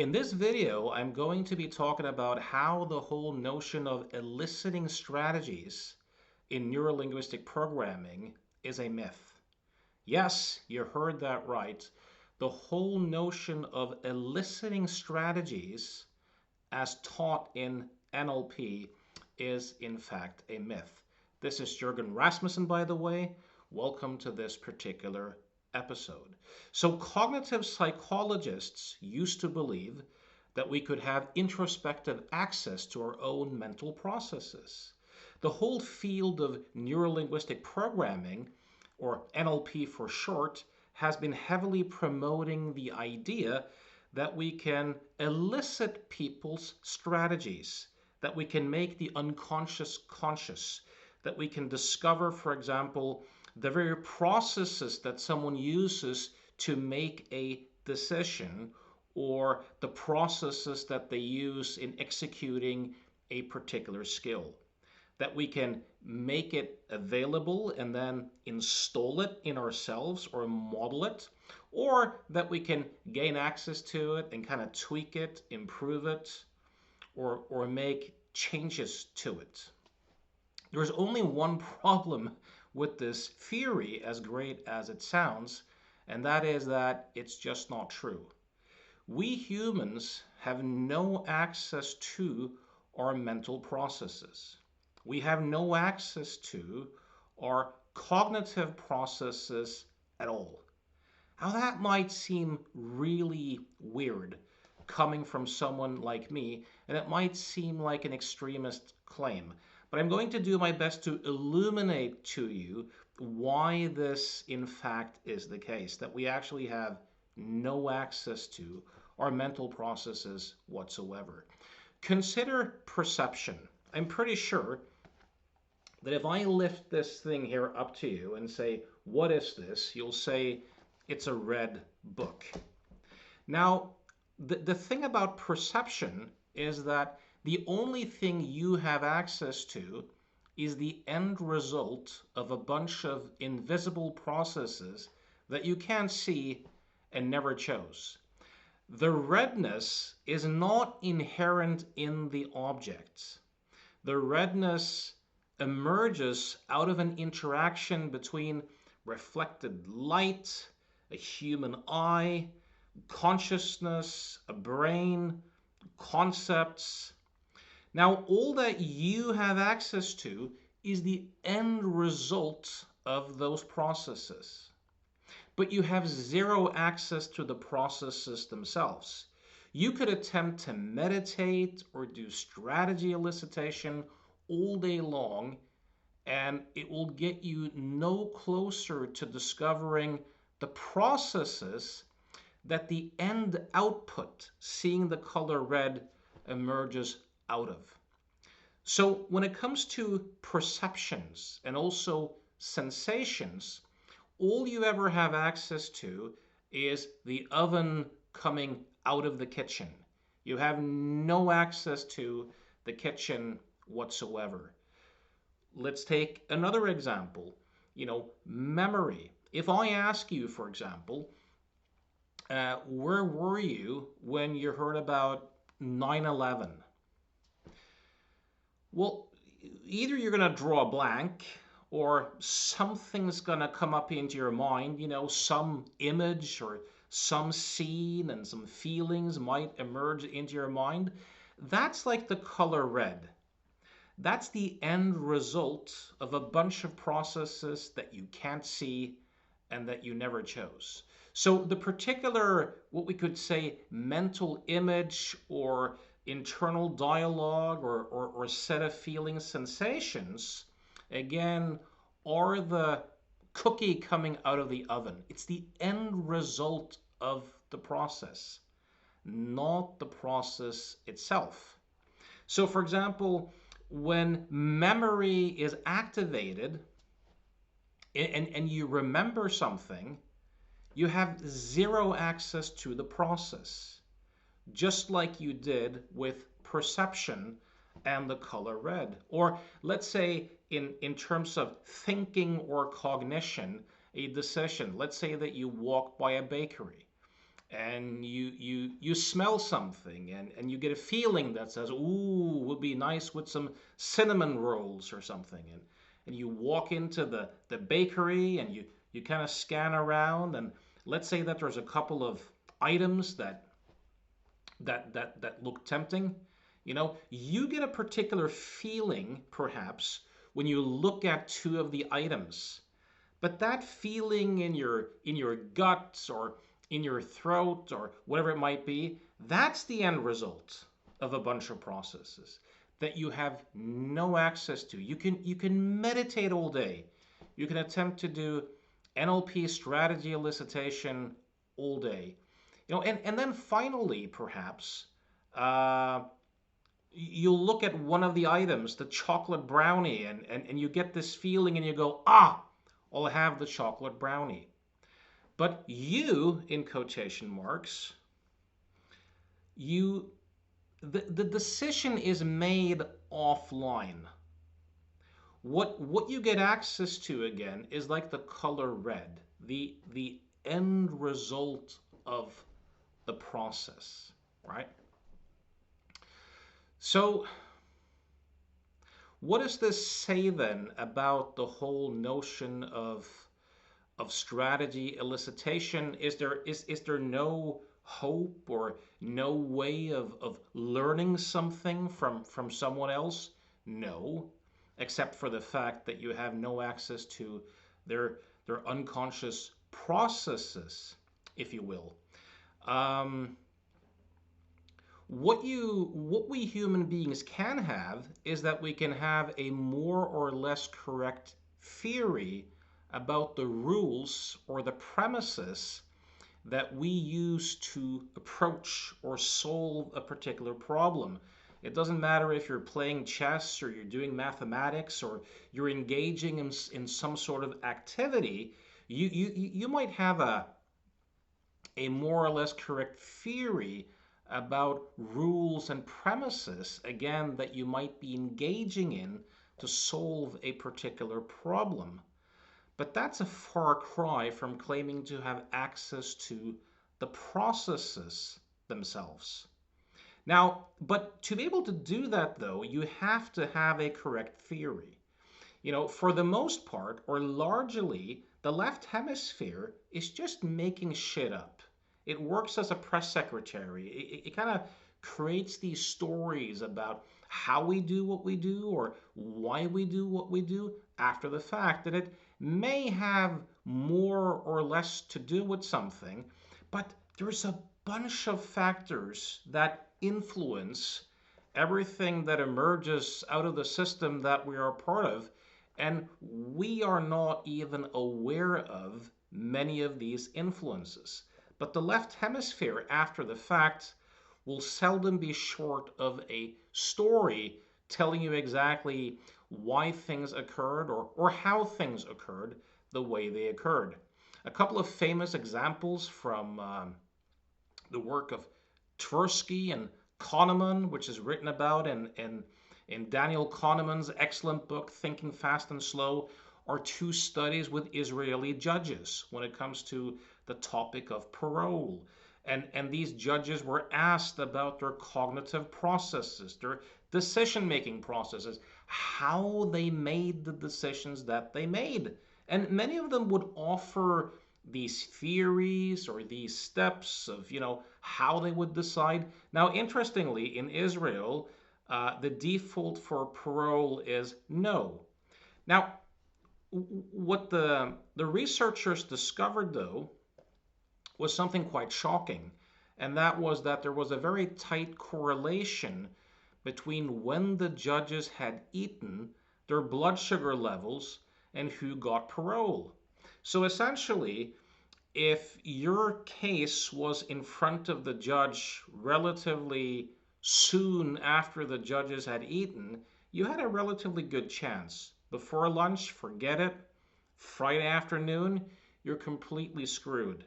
In this video, I'm going to be talking about how the whole notion of eliciting strategies in neurolinguistic programming is a myth. Yes, you heard that right. The whole notion of eliciting strategies as taught in NLP is in fact a myth. This is Jürgen Rasmussen, by the way. Welcome to this particular episode. So, cognitive psychologists used to believe that we could have introspective access to our own mental processes. The whole field of neurolinguistic programming, or NLP for short, has been heavily promoting the idea that we can elicit people's strategies, that we can make the unconscious conscious, that we can discover, for example, the very processes that someone uses to make a decision or the processes that they use in executing a particular skill. That we can make it available and then install it in ourselves or model it, or that we can gain access to it and kind of tweak it, improve it, or make changes to it. There's only one problem with this theory, as great as it sounds, and that is that it's just not true. We humans have no access to our mental processes. We have no access to our cognitive processes at all. Now, that might seem really weird coming from someone like me, and it might seem like an extremist claim. But I'm going to do my best to illuminate to you why this, in fact, is the case, that we actually have no access to our mental processes whatsoever. Consider perception. I'm pretty sure that if I lift this thing here up to you and say, "What is this?" you'll say, "It's a red book." Now, the thing about perception is that the only thing you have access to is the end result of a bunch of invisible processes that you can't see and never chose. The redness is not inherent in the objects. The redness emerges out of an interaction between reflected light, a human eye, consciousness, a brain, concepts. Now, all that you have access to is the end result of those processes. But you have zero access to the processes themselves. You could attempt to meditate or do strategy elicitation all day long, and it will get you no closer to discovering the processes that the end output, seeing the color red, emerges out of. So when it comes to perceptions and also sensations, all you ever have access to is the oven coming out of the kitchen. You have no access to the kitchen whatsoever. Let's take another example. Memory. If I ask you, for example, where were you when you heard about 9/11? Well, either you're going to draw a blank or something's going to come up into your mind, some image or some scene and some feelings might emerge into your mind. That's like the color red. That's the end result of a bunch of processes that you can't see and that you never chose. So the particular, what we could say, mental image or internal dialogue or set of feelings, sensations, again, are the cookie coming out of the oven. It's the end result of the process, not the process itself. So, for example, when memory is activated and you remember something, you have zero access to the process, just like you did with perception and the color red. Or let's say in terms of thinking or cognition, a decision. Let's say that you walk by a bakery and you smell something, and you get a feeling that says, ooh, would be nice with some cinnamon rolls or something, and you walk into the bakery, and you kind of scan around, and let's say that there's a couple of items that look tempting. You get a particular feeling perhaps when you look at two of the items, but that feeling in your guts or in your throat or whatever it might be, that's the end result of a bunch of processes that you have no access to. You can meditate all day. You can attempt to do NLP strategy elicitation all day. And then finally, perhaps, uh, you'll look at one of the items, the chocolate brownie, and you get this feeling and you go, ah, I'll have the chocolate brownie. But you, in quotation marks, you the decision is made offline. What you get access to again is like the color red, the end result of the process, right? So what does this say then about the whole notion of strategy elicitation? Is there no hope or no way of learning something from someone else? No, except for the fact that you have no access to their their unconscious processes, if you will. Um, what we human beings can have is that we can have a more or less correct theory about the rules or the premises that we use to approach or solve a particular problem. It doesn't matter if you're playing chess or you're doing mathematics or you're engaging in some sort of activity. You might have a more or less correct theory about rules and premises, again, that you might be engaging in to solve a particular problem. But that's a far cry from claiming to have access to the processes themselves. Now, but to be able to do that, though, you have to have a correct theory. For the most part, or largely, the left hemisphere is just making shit up. It works as a press secretary. It kind of creates these stories about how we do what we do or why we do what we do after the fact. And it may have more or less to do with something, but there's a bunch of factors that influence everything that emerges out of the system that we are part of, and we are not even aware of many of these influences. But the left hemisphere, after the fact, will seldom be short of a story telling you exactly why things occurred or how things occurred the way they occurred. A couple of famous examples from the work of Tversky and Kahneman, which is written about in Daniel Kahneman's excellent book, Thinking Fast and Slow, are two studies with Israeli judges when it comes to the topic of parole. And these judges were asked about their cognitive processes, their decision making processes, how they made the decisions that they made. And many of them would offer these theories or these steps of how they would decide. Now, interestingly, in Israel, the default for parole is no. Now, what the researchers discovered, though, was something quite shocking, and that was that there was a very tight correlation between when the judges had eaten, their blood sugar levels, and who got parole. So essentially, if your case was in front of the judge relatively soon after the judges had eaten, you had a relatively good chance. Before lunch, forget it. Friday afternoon, you're completely screwed.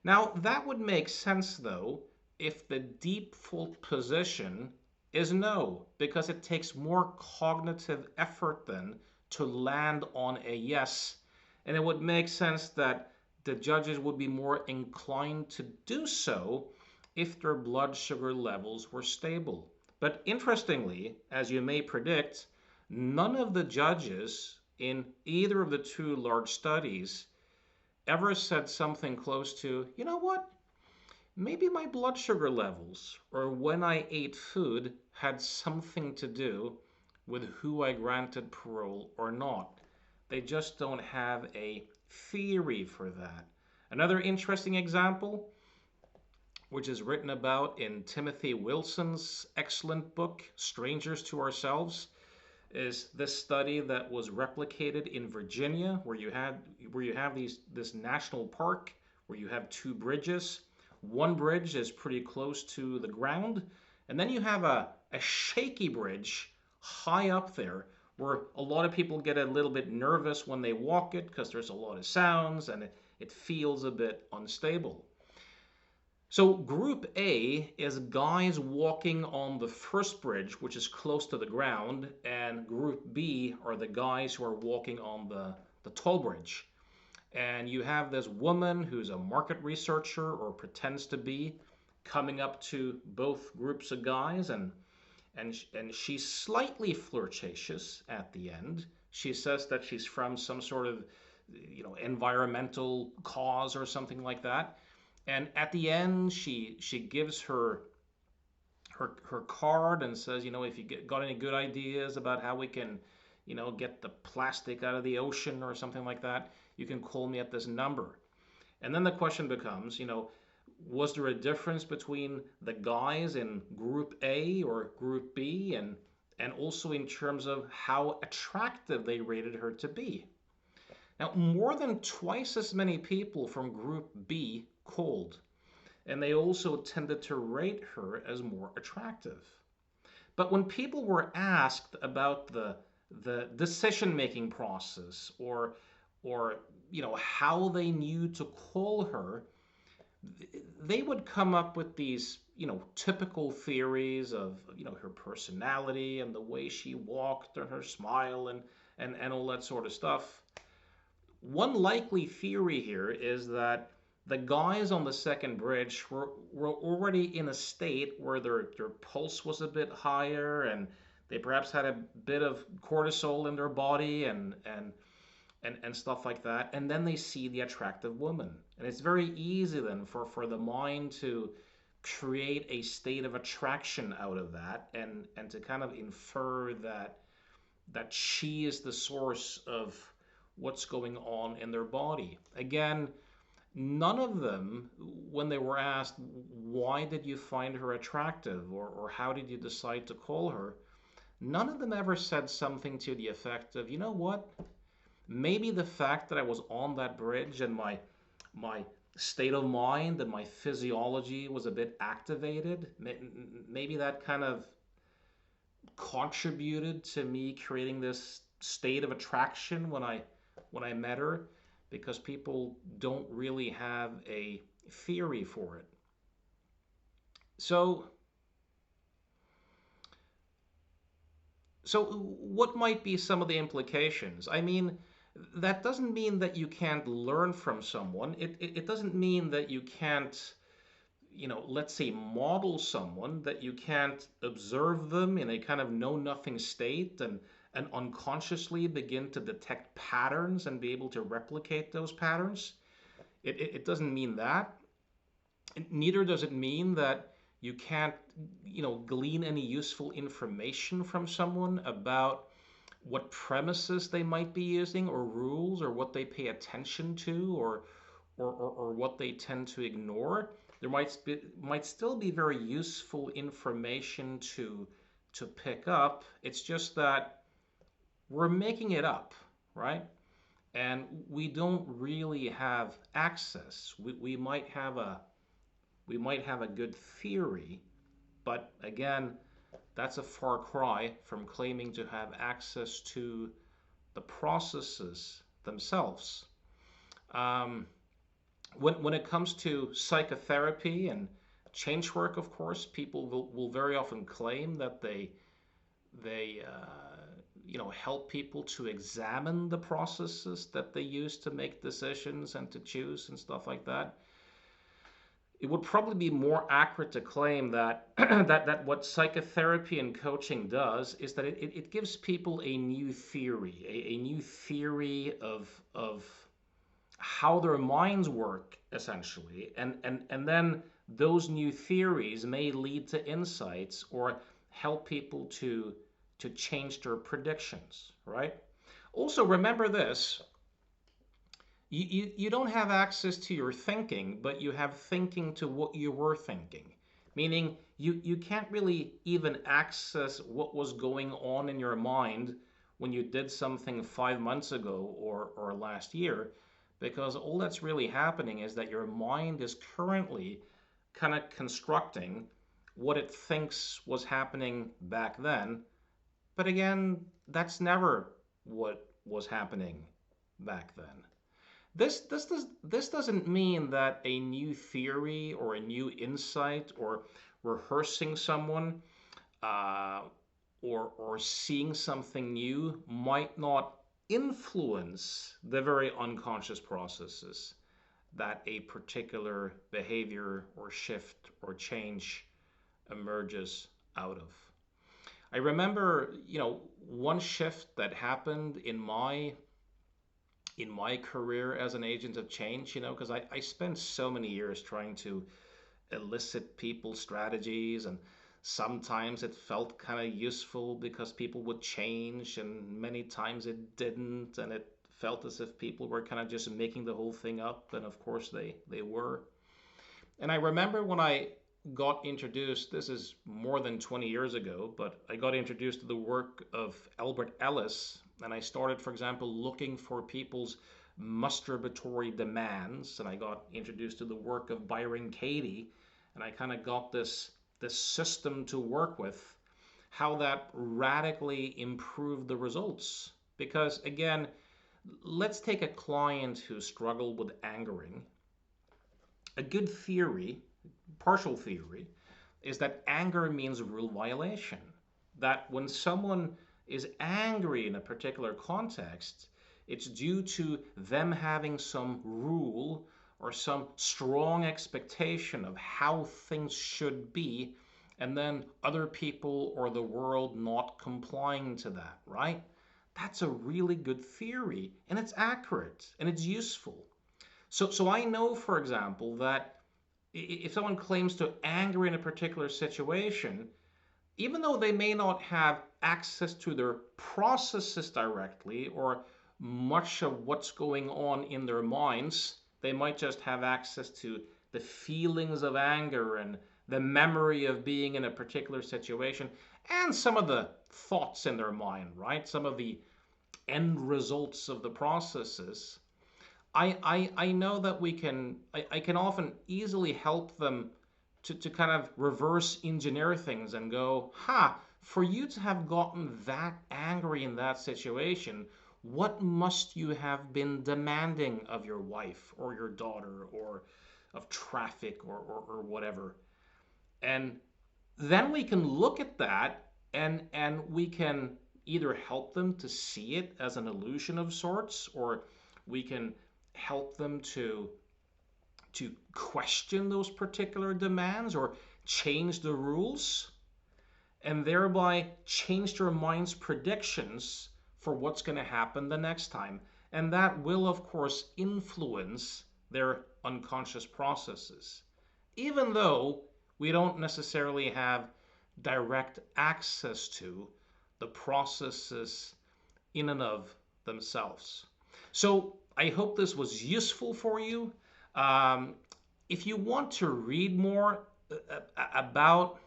Now, that would make sense, though, if the default position is no, because it takes more cognitive effort then to land on a yes. And it would make sense that the judges would be more inclined to do so if their blood sugar levels were stable. But interestingly, as you may predict, none of the judges in either of the two large studies ever said something close to, you know what, maybe my blood sugar levels or when I ate food had something to do with who I granted parole or not. They just don't have a theory for that. Another interesting example, which is written about in Timothy Wilson's excellent book, Strangers to Ourselves, is this study that was replicated in Virginia, where you have this national park where you have two bridges. One bridge is pretty close to the ground, and then you have a shaky bridge high up there where a lot of people get a little bit nervous when they walk it because there's a lot of sounds and it feels a bit unstable. So group A is guys walking on the first bridge, which is close to the ground, and group B are the guys who are walking on the tall bridge. And you have this woman who's a market researcher or pretends to be coming up to both groups of guys, and she's slightly flirtatious at the end. She says that she's from some sort of environmental cause or something like that. And at the end, she gives her card and says, if you got any good ideas about how we can, get the plastic out of the ocean or something like that, you can call me at this number. And then the question becomes, was there a difference between the guys in group A or group B, and also in terms of how attractive they rated her to be? Now, more than twice as many people from group B called, and they also tended to rate her as more attractive. But when people were asked about the decision-making process or how they knew to call her, they would come up with these typical theories of her personality and the way she walked and her smile and all that sort of stuff. One likely theory here is that the guys on the second bridge were already in a state where their pulse was a bit higher, and they perhaps had a bit of cortisol in their body and stuff like that. And then they see the attractive woman. And it's very easy then for the mind to create a state of attraction out of that, and to kind of infer that she is the source of what's going on in their body. Again, none of them, when they were asked, why did you find her attractive, or how did you decide to call her, none of them ever said something to the effect of, you know what, maybe the fact that I was on that bridge and my state of mind and my physiology was a bit activated, maybe that kind of contributed to me creating this state of attraction when I met her, because people don't really have a theory for it. So what might be some of the implications? I mean, that doesn't mean that you can't learn from someone. It doesn't mean that you can't, let's say, model someone, that you can't observe them in a kind of know-nothing state and unconsciously begin to detect patterns and be able to replicate those patterns. It doesn't mean that. Neither does it mean that you can't, glean any useful information from someone about what premises they might be using, or rules, or what they pay attention to, or what they tend to ignore. There might still be very useful information to pick up. It's just that we're making it up, right? And we don't really have access. We might have a good theory, but again, that's a far cry from claiming to have access to the processes themselves. When it comes to psychotherapy and change work, of course, people will very often claim that they help people to examine the processes that they use to make decisions and to choose and stuff like that, it would probably be more accurate to claim that that what psychotherapy and coaching does is that it gives people a new theory, a new theory of how their minds work, essentially. And then those new theories may lead to insights or help people to change their predictions, right? Also, remember this: you don't have access to your thinking, but you have thinking to what you were thinking. Meaning, you can't really even access what was going on in your mind when you did something 5 months ago or last year, because all that's really happening is that your mind is currently kind of constructing what it thinks was happening back then. But again, that's never what was happening back then. This doesn't mean that a new theory or a new insight or rehearsing someone uh, or seeing something new might not influence the very unconscious processes that a particular behavior or shift or change emerges out of. I remember, one shift that happened in my career as an agent of change, because I spent so many years trying to elicit people's strategies, and sometimes it felt kind of useful because people would change, and many times it didn't, and it felt as if people were kind of just making the whole thing up, and of course they were. And I remember when I got introduced, this is more than 20 years ago, but I got introduced to the work of Albert Ellis, and I started, for example, looking for people's masturbatory demands, and I got introduced to the work of Byron Katie, and I kind of got this system to work with, how that radically improved the results. Because again, let's take a client who struggled with angering. A good theory, partial theory, is that anger means rule violation. That when someone is angry in a particular context, it's due to them having some rule or some strong expectation of how things should be, and then other people or the world not complying to that, right? That's a really good theory, and it's accurate, and it's useful. So I know, for example, that if someone claims to anger in a particular situation, even though they may not have access to their processes directly or much of what's going on in their minds, they might just have access to the feelings of anger and the memory of being in a particular situation and some of the thoughts in their mind, right? Some of the end results of the processes. I know that I can often easily help them to kind of reverse engineer things and go, for you to have gotten that angry in that situation, what must you have been demanding of your wife or your daughter or of traffic or whatever? And then we can look at that, and we can either help them to see it as an illusion of sorts, or we can help them to question those particular demands or change the rules, and thereby change their mind's predictions for what's going to happen the next time. And that will, of course, influence their unconscious processes, even though we don't necessarily have direct access to the processes in and of themselves. So I hope this was useful for you. Um, if you want to read more about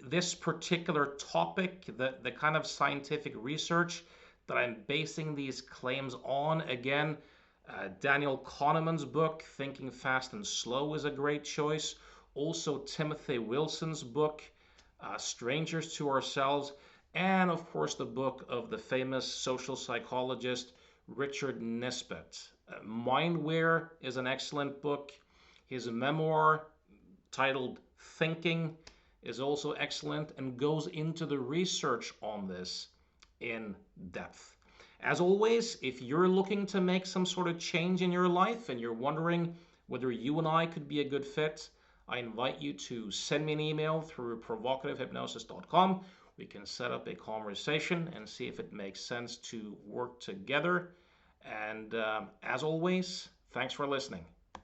this particular topic, the kind of scientific research that I'm basing these claims on, again, Daniel Kahneman's book, Thinking Fast and Slow, is a great choice. Also, Timothy Wilson's book, Strangers to Ourselves, and of course, the book of the famous social psychologist Richard Nisbett. Mindware is an excellent book. His memoir, titled Thinking, is also excellent and goes into the research on this in depth. As always, if you're looking to make some sort of change in your life and you're wondering whether you and I could be a good fit, I invite you to send me an email through provocativehypnosis.com. We can set up a conversation and see if it makes sense to work together. And as always, thanks for listening.